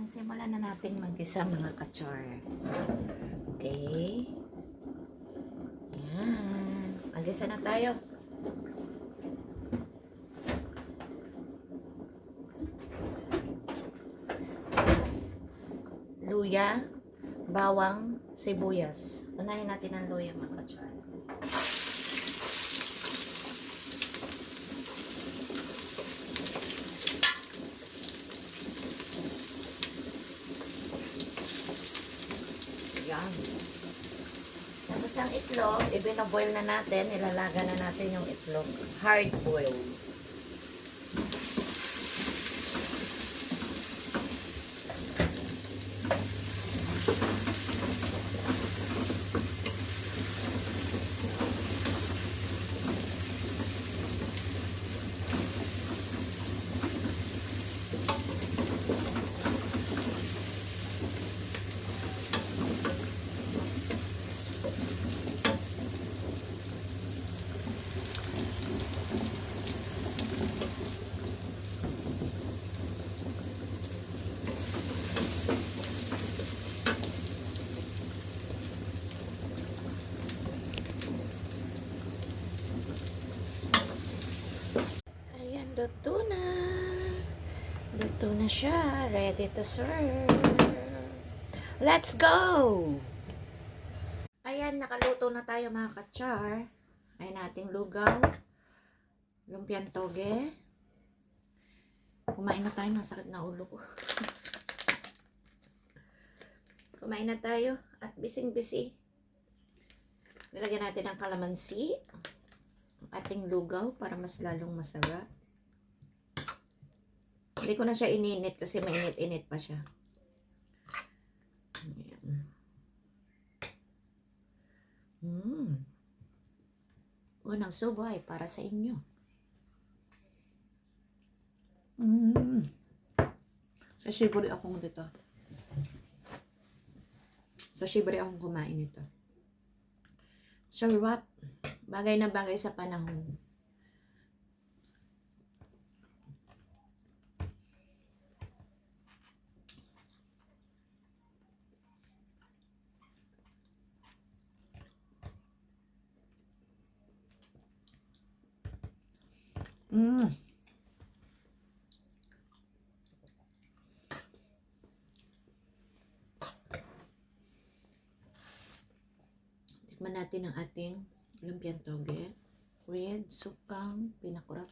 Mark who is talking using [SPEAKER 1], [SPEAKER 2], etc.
[SPEAKER 1] Ayan, simulan na natin mag-isa mga kachar. Okay. Ayan. Mag-isa na tayo. Luya, bawang, sibuyas. Unahin natin ang luya mga kachar. Yan. Tapos ang itlog, ibinaboil na natin, ilalaga na natin yung itlog. Hard boil. Luto na. Luto na siya. Ready to serve. Let's go! Ayan, nakaluto na tayo mga kachar. Ayan nating lugaw. Lumpiang toge. Kumain na tayo. Nasakit na ulo ko. Kumain na tayo. At bising-bisi. Nilagyan natin ng kalamansi. Ang ating lugaw para mas lalong masarap. Hindi ko na siya ininit kasi mainit-init pa siya. Ayan. Unang subay para sa inyo. Sa shiburi akong dito. Sa shiburi akong kumain ito. Sarap. Bagay na bagay sa panahon. Tikman natin ang ating lumpiang toge with sukang pinakurap.